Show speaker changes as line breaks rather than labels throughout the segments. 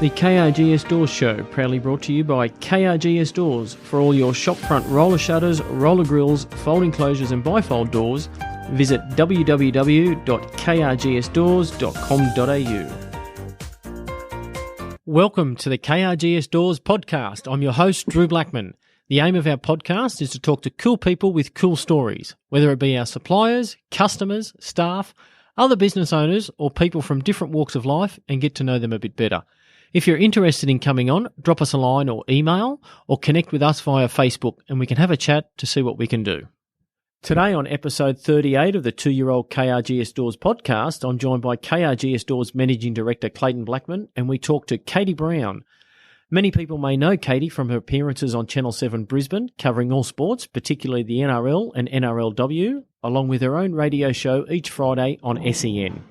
The KRGS Doors Show, proudly brought to you by KRGS Doors. For all your shopfront roller shutters, roller grills, folding closures and bifold doors, visit www.krgsdoors.com.au. Welcome to the KRGS Doors podcast. I'm your host, Drew Blackman. The aim of our podcast is to talk to cool people with cool stories, whether it be our suppliers, customers, staff, other business owners, or people from different walks of life, and get to know them a bit better. If you're interested in coming on, drop us a line or email, or connect with us via Facebook, and we can have a chat to see what we can do. Today on episode 38 of the 2-year-old KRGS Doors podcast, I'm joined by KRGS Doors Managing Director Clayton Blackman, and we talk to Katie Brown. Many people may know Katie from her appearances on Channel 7 Brisbane, covering all sports, particularly the NRL and NRLW, along with her own radio show each Friday on SEN.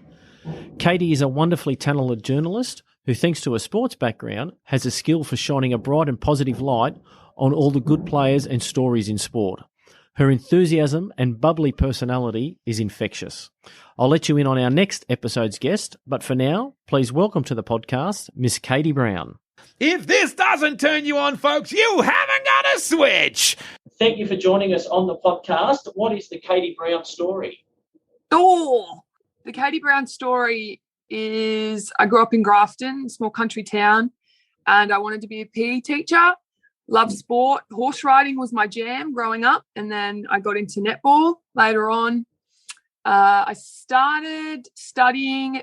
Katie is a wonderfully talented journalist who, thanks to a sports background, has a skill for shining a bright and positive light on all the good players and stories in sport. Her enthusiasm and bubbly personality is infectious. I'll let you in on our next episode's guest, but for now, please welcome to the podcast, Miss Katie Brown.
If this doesn't turn you on, folks, you haven't got a switch.
Thank you for joining us on the podcast. What is the Katie Brown story?
The Katie Brown story is I grew up in Grafton, a small country town, and I wanted to be a PE teacher. Loved sport. Horse riding was my jam growing up, and then I got into netball later on. I started studying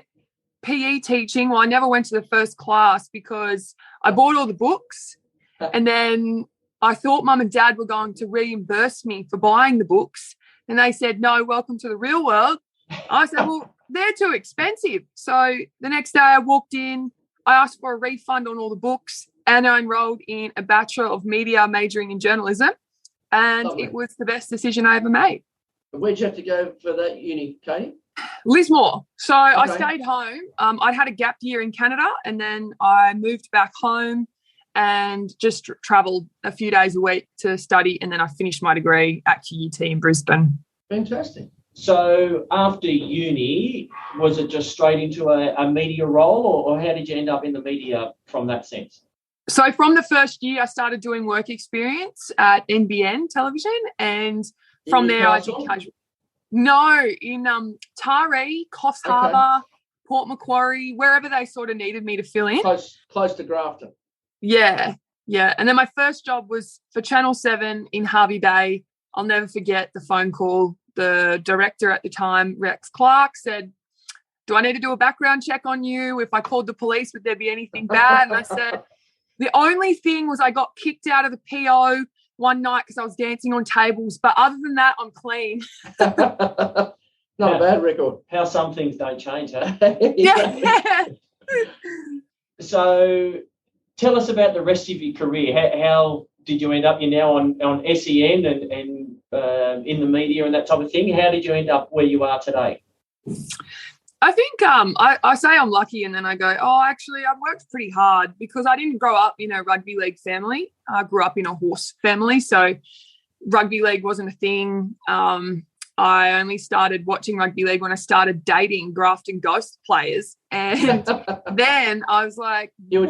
PE teaching. Well, I never went to the first class because I bought all the books, and then I thought Mum and Dad were going to reimburse me for buying the books, and they said, no, welcome to the real world. I said, well, they're too expensive. So the next day I walked in, I asked for a refund on all the books, and I enrolled in a Bachelor of Media majoring in journalism, and It was the best decision I ever made.
Where'd you have to go for that uni, Katie?
Lismore. So okay. I stayed home. I'd had a gap year in Canada, and then I moved back home and just travelled a few days a week to study, and then I finished my degree at QUT in Brisbane.
Fantastic.
So after uni, was it just straight into a media role, or how did you end up in the media from that sense?
So from the first year, I started doing work experience at NBN television, and from there I did casual. No, in Taree, Coffs Harbour, Port Macquarie, wherever they sort of needed me to fill in.
Close to Grafton.
Yeah. And then my first job was for Channel 7 in Harvey Bay. I'll never forget the phone call. The director at the time, Rex Clark, said, do I need to do a background check on you? If I called the police, would there be anything bad? And I said, the only thing was I got kicked out of the PO one night because I was dancing on tables. But other than that, I'm clean.
Not a bad record.
How some things don't change, huh?
Yeah.
So tell us about the rest of your career. How did you end up? You're now on SEN and in the media and that type of thing. How did you end up where you are today?
I think I say I'm lucky, and then I go, oh, actually, I've worked pretty hard because I didn't grow up in a rugby league family. I grew up in a horse family, so rugby league wasn't a thing. I only started watching rugby league when I started dating Grafton Ghost players, and then I was like,
you were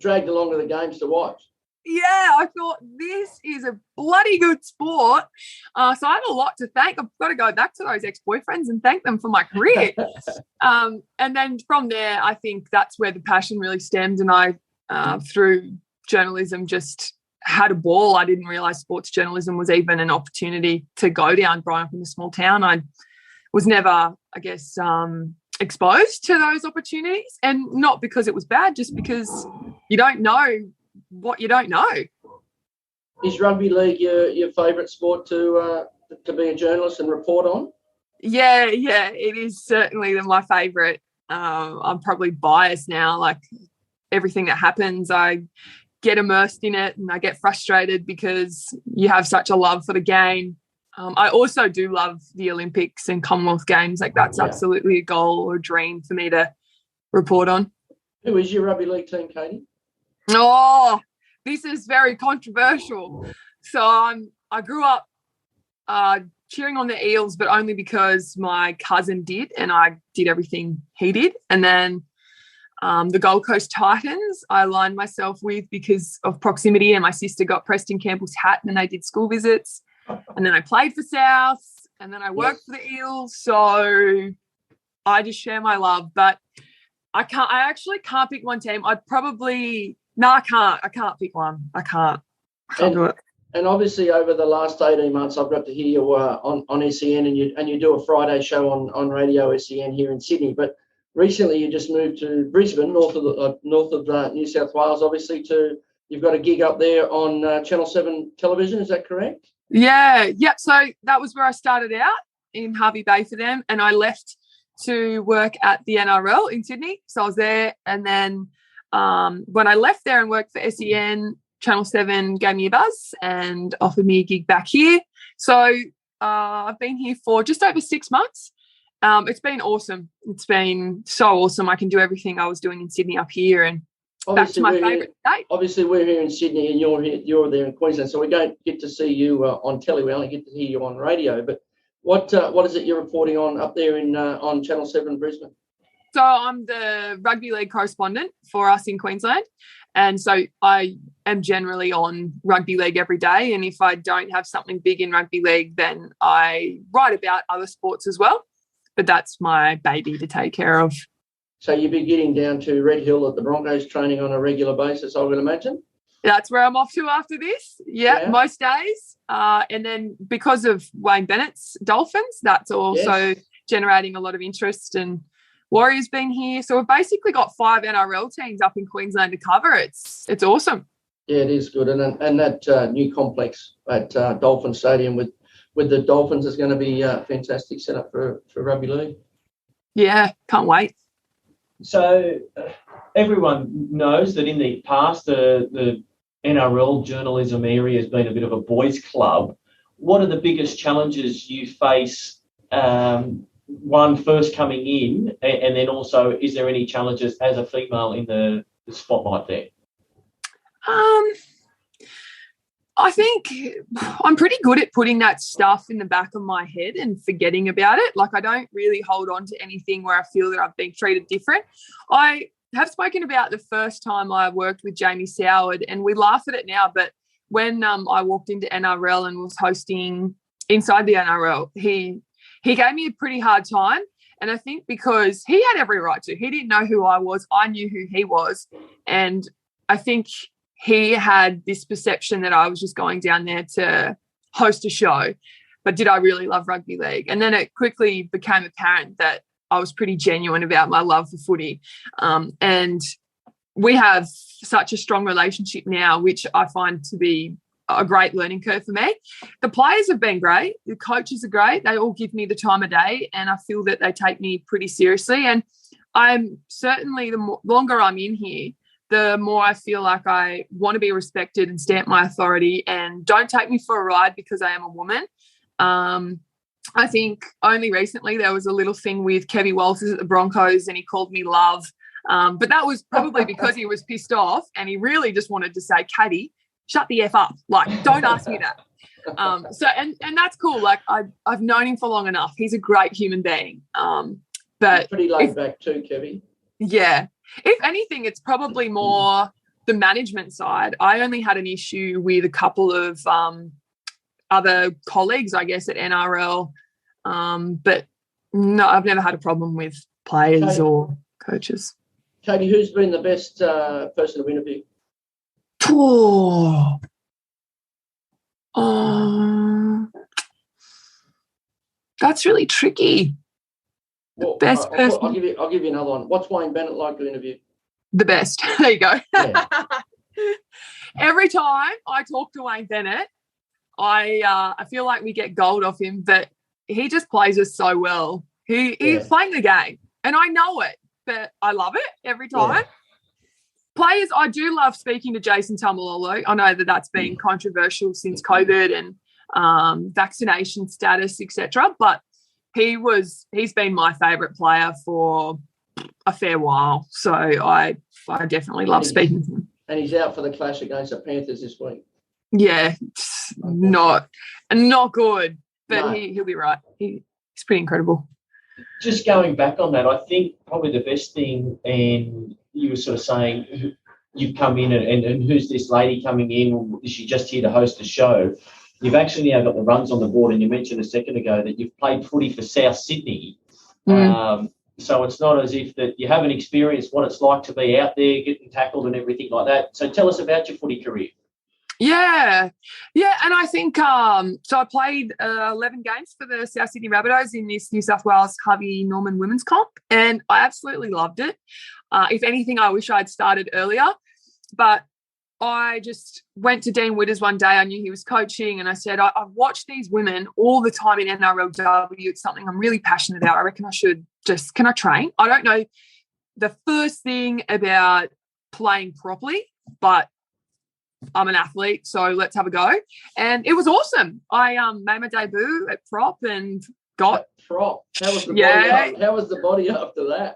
dragged along to the games to watch.
Yeah, I thought this is a bloody good sport. So I have a lot to thank. I've got to go back to those ex-boyfriends and thank them for my career. And then from there, I think that's where the passion really stemmed. And I, through journalism, just had a ball. I didn't realise sports journalism was even an opportunity to go down growing up in a small town. I was never, I guess, exposed to those opportunities. And not because it was bad, just because you don't know what you don't know.
Is rugby league your favourite sport to be a journalist and report on?
Yeah, it is certainly my favourite. I'm probably biased now. Like everything that happens, I get immersed in it, and I get frustrated because you have such a love for the game. I also do love the Olympics and Commonwealth Games. Like that's absolutely a goal or a dream for me to report on.
Who is your rugby league team, Katie?
Oh, this is very controversial. So I grew up cheering on the Eels, but only because my cousin did, and I did everything he did. And then The Gold Coast Titans I aligned myself with because of proximity, and my sister got Preston Campbell's hat and they did school visits. And then I played for South, and then I worked for the Eels. So I just share my love. But I actually can't pick one team. I can't pick one. I can't do it.
And obviously, over the last 18 months, I've got to hear you on SEN, and you do a Friday show on Radio SEN here in Sydney. But recently, you just moved to Brisbane, north of New South Wales. Obviously, you've got a gig up there on Channel 7 television. Is that correct?
Yeah. So that was where I started out in Harvey Bay for them, and I left to work at the NRL in Sydney. So I was there, and then when I left there and worked for SEN, Channel 7 gave me a buzz and offered me a gig back here. So I've been here for just over 6 months. It's been awesome. It's been so awesome. I can do everything I was doing in Sydney up here, and obviously back to my favourite state. Obviously,
we're here in Sydney and you're there in Queensland, so we don't get to see you on telly. We only get to hear you on radio. But what is it you're reporting on up there on Channel 7 Brisbane?
So I'm the rugby league correspondent for us in Queensland. And so I am generally on rugby league every day. And if I don't have something big in rugby league, then I write about other sports as well. But that's my baby to take care of.
So you'll be getting down to Red Hill at the Broncos training on a regular basis, I would imagine?
That's where I'm off to after this. Yeah. Most days. And then because of Wayne Bennett's Dolphins, that's also generating a lot of interest, and Warriors been here. So we've basically got 5 NRL teams up in Queensland to cover. It's awesome.
Yeah, it is good. And that new complex at Dolphin Stadium with the Dolphins is going to be a fantastic setup for rugby league.
Yeah, can't wait.
So everyone knows that in the past the NRL journalism area has been a bit of a boys' club. What are the biggest challenges you face, one, first coming in, and then also is there any challenges as a female in the spotlight there?
I think I'm pretty good at putting that stuff in the back of my head and forgetting about it. Like, I don't really hold on to anything where I feel that I've been treated different. I have spoken about the first time I worked with Jamie Soward, and we laugh at it now, but when I walked into NRL and was hosting Inside the NRL, he gave me a pretty hard time. And I think because he had every right to. He didn't know who I was. I knew who he was. And I think he had this perception that I was just going down there to host a show. But did I really love rugby league? And then it quickly became apparent that I was pretty genuine about my love for footy. And we have such a strong relationship now, which I find to be a great learning curve for me. The players have been great. The coaches are great. They all give me the time of day, and I feel that they take me pretty seriously. And I'm certainly, the longer I'm in here, the more I feel like I want to be respected and stamp my authority, and don't take me for a ride because I am a woman. I think only recently there was a little thing with Kevin Walters at the Broncos, and he called me love. But that was probably because he was pissed off and he really just wanted to say, Caddy, shut the F up. Like, don't ask me that. And that's cool. Like, I've known him for long enough. He's a great human being. But
he's pretty laid back too, Kevin.
Yeah. If anything, it's probably more the management side. I only had an issue with a couple of other colleagues, I guess, at NRL. But no, I've never had a problem with players or coaches.
Katie, who's been the best person to interview?
That's really tricky.
Well,
best person.
I'll give you another one. What's Wayne Bennett like to interview?
The best. There you go.
Yeah.
Every time I talk to Wayne Bennett, I feel like we get gold off him, but he just plays us so well. He's playing the game, and I know it, but I love it every time. Yeah. Players, I do love speaking to Jason Tamalolo. I know that that's been controversial since COVID and vaccination status, etc. But he's been my favourite player for a fair while. So I definitely love speaking to him.
And he's out for the clash against the Panthers this week.
Yeah, not good, but no. He'll be right. He's pretty incredible.
Just going back on that, I think probably the best thing, and you were sort of saying you've come in and who's this lady coming in? Is she just here to host a show? You've actually now got the runs on the board, and you mentioned a second ago that you've played footy for South Sydney. So it's not as if that you haven't experienced what it's like to be out there getting tackled and everything like that. So tell us about your footy career.
Yeah, and I think so I played 11 games for the South Sydney Rabbitohs in this New South Wales Harvey Norman Women's Comp, and I absolutely loved it. If anything, I wish I'd started earlier, but I just went to Dean Witters one day. I knew he was coaching, and I said, I've watched these women all the time in NRLW. It's something I'm really passionate about. I reckon I should can I train? I don't know the first thing about playing properly, but I'm an athlete, so let's have a go. And it was awesome. I made my debut at prop and got
prop. How was the body? How was the body after that?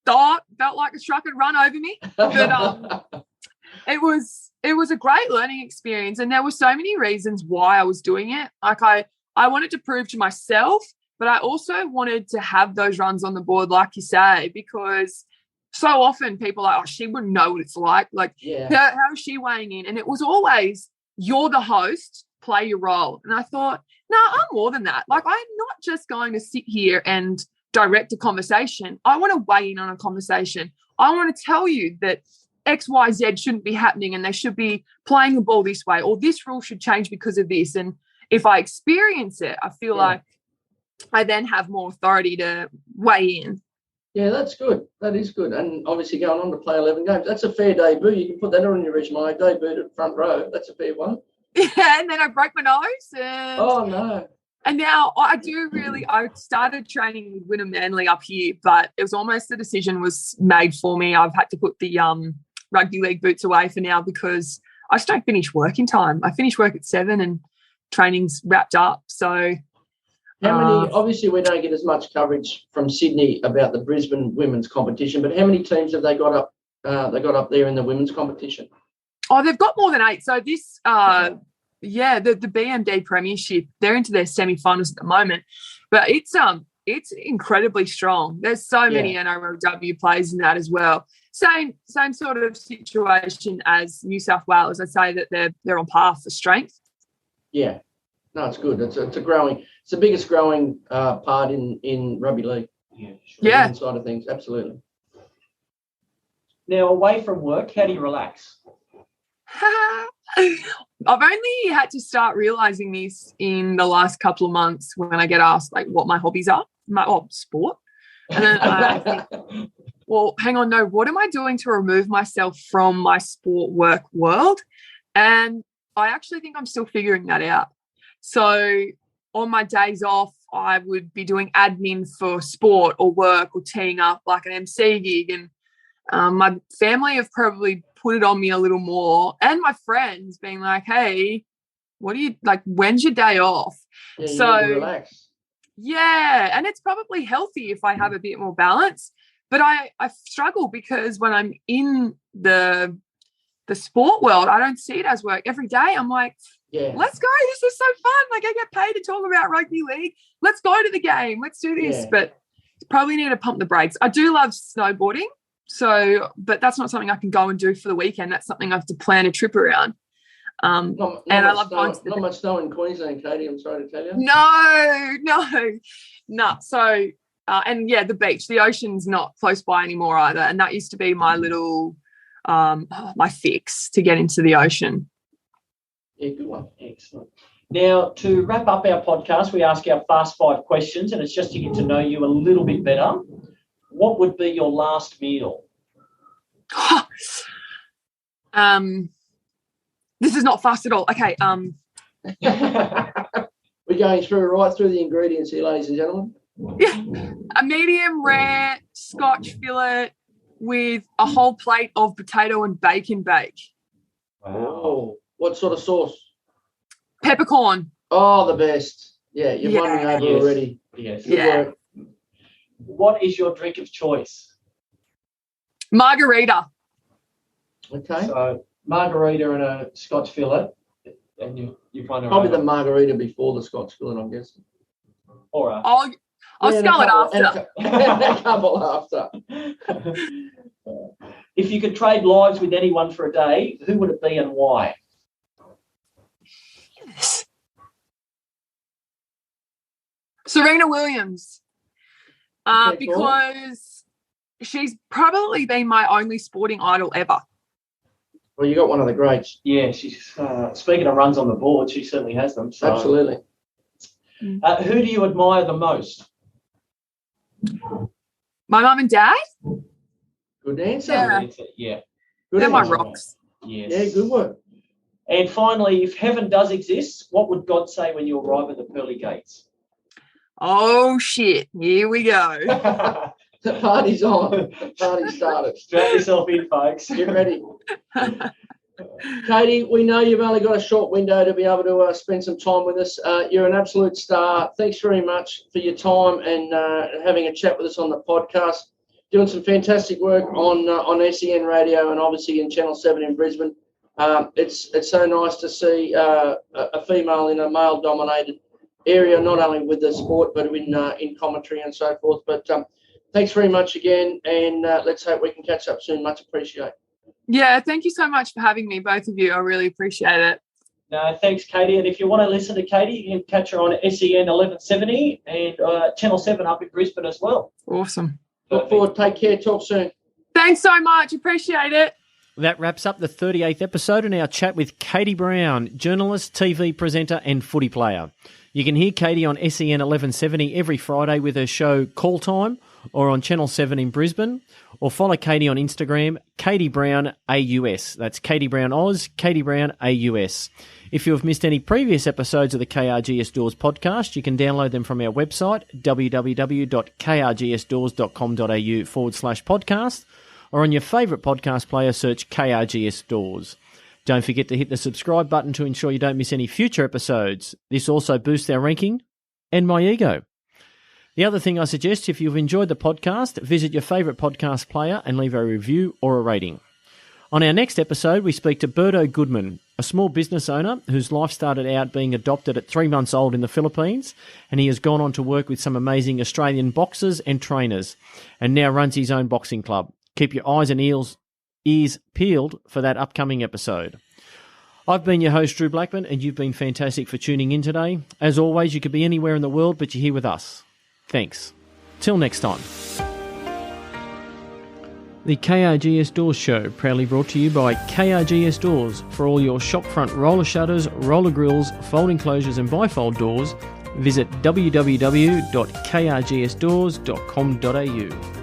Felt like a truck had run over me. But it was a great learning experience, and there were so many reasons why I was doing it. Like I wanted to prove to myself, but I also wanted to have those runs on the board, like you say, because so often people are like, oh, she wouldn't know what it's like. Like, how is she weighing in? And it was always, you're the host, play your role. And I thought, no, I'm more than that. Like, I'm not just going to sit here and direct a conversation. I want to weigh in on a conversation. I want to tell you that X, Y, Z shouldn't be happening and they should be playing the ball this way, or this rule should change because of this. And if I experience it, I feel like I then have more authority to weigh in.
Yeah, that's good. That is good. And obviously going on to play 11 games, that's a fair debut. You can put that on your resume. I debuted at front row. That's a fair one.
Yeah, and then I broke my nose.
Oh, no.
And now I started training with Wynnum Manly up here, but it was almost the decision was made for me. I've had to put the rugby league boots away for now because I just don't finish work in time. I finish work at 7 and training's wrapped up. So
how many, obviously we don't get as much coverage from Sydney about the Brisbane women's competition, but how many teams have they got up there in the women's competition?
Oh, they've got more than 8. So this, the BMD Premiership, they're into their semi-finals at the moment, but it's incredibly strong. There's so many NRLW players in that as well. Same sort of situation as New South Wales. I'd say that they're on par for strength. Yeah.
No, it's good. It's the biggest growing part in rugby league.
Yeah, sure.
Yeah.
Side of things, absolutely.
Now, away from work, how do you relax?
I've only had to start realising this in the last couple of months when I get asked like what my hobbies are. Sport. And then I think, well, hang on, no, what am I doing to remove myself from my sport work world? And I actually think I'm still figuring that out. So on my days off, I would be doing admin for sport or work or teeing up like an MC gig. And my family have probably put it on me a little more, and my friends being like, hey, what do you like, when's your day off?
Yeah, you
so
need to relax.
Yeah, and it's probably healthy if I have a bit more balance, but I struggle because when I'm in the sport world, I don't see it as work. Every day I'm like, let's go, this is so fun, like I get paid to talk about rugby league, let's go to the game, let's do this. But probably need to pump the brakes. I do love snowboarding, but that's not something I can go and do for the weekend. That's something I have to plan a trip around. I love going to
not much snow in Queensland, Katie, I'm sorry to tell you.
No. So the beach, the ocean's not close by anymore either, and that used to be my little my fix to get into the ocean.
Yeah, good one. Excellent. Now, to wrap up our podcast, we ask our Fast 5 questions, and it's just to get to know you a little bit better. What would be your last meal?
This is not fast at all. Okay.
We're going right through the ingredients here, ladies and gentlemen.
Yeah. A medium rare Scotch fillet with a whole plate of potato and bacon bake.
Wow.
Oh, what sort of sauce?
Peppercorn.
Oh, the best. Yeah, you've won me over already.
Yes.
Good work.
What is your drink of choice?
Margarita.
Okay.
So margarita and a Scotch fillet, and you find
probably the margarita before the Scotch fillet, I'm guessing.
All right.
I'll scull it after.
And a couple after.
if you could trade lives with anyone for a day, who would it be and why?
Yes. Serena Williams.
Okay,
Because she's probably been my only sporting idol ever.
Well, you got one of the greats.
Yeah, she's speaking of runs on the board, she certainly has them. So.
Absolutely.
Who do you admire the most?
My mum and dad,
Good answer.
Yeah.
Yeah.
Good
they're my
answer.
rocks.
Yes.
Yeah, good work.
And finally, if heaven does exist, what would God say when you arrive at the pearly gates?
Oh, shit. Here we go.
The party's on. Party started.
Strap yourself in, folks.
Get ready. Katie, we know you've only got a short window to be able to spend some time with us. You're an absolute star. Thanks very much for your time and having a chat with us on the podcast. Doing some fantastic work on SEN Radio and obviously in Channel 7 in Brisbane. It's so nice to see a female in a male-dominated area, not only with the sport but in commentary and so forth. But thanks very much again, and let's hope we can catch up soon. Much appreciated.
Yeah, thank you so much for having me, both of you. I really appreciate it.
No, thanks, Katie. And if you want to listen to Katie, you can catch her on SEN 1170 and Channel 7 up in Brisbane as well.
Awesome.
Look forward. Take care. Talk soon.
Thanks so much. Appreciate it.
That wraps up the 38th episode in our chat with Katie Brown, journalist, TV presenter and footy player. You can hear Katie on SEN 1170 every Friday with her show Call Time or on Channel 7 in Brisbane, or follow Katie on Instagram, Katie Brown AUS. That's Katie Brown Oz, Katie Brown AUS. If you have missed any previous episodes of the KRGS Doors podcast, you can download them from our website, www.krgsdoors.com.au/podcast, or on your favourite podcast player, search KRGS Doors. Don't forget to hit the subscribe button to ensure you don't miss any future episodes. This also boosts our ranking and my ego. The other thing I suggest, if you've enjoyed the podcast, visit your favourite podcast player and leave a review or a rating. On our next episode, we speak to Berto Goodman, a small business owner whose life started out being adopted at 3 months old in the Philippines, and he has gone on to work with some amazing Australian boxers and trainers, and now runs his own boxing club. Keep your eyes and ears peeled for that upcoming episode. I've been your host, Drew Blackman, and you've been fantastic for tuning in today. As always, you could be anywhere in the world, but you're here with us. Thanks. Till next time. The KRGS Doors Show, proudly brought to you by KRGS Doors. For all your shopfront roller shutters, roller grills, folding closures and bifold doors, visit www.krgsdoors.com.au.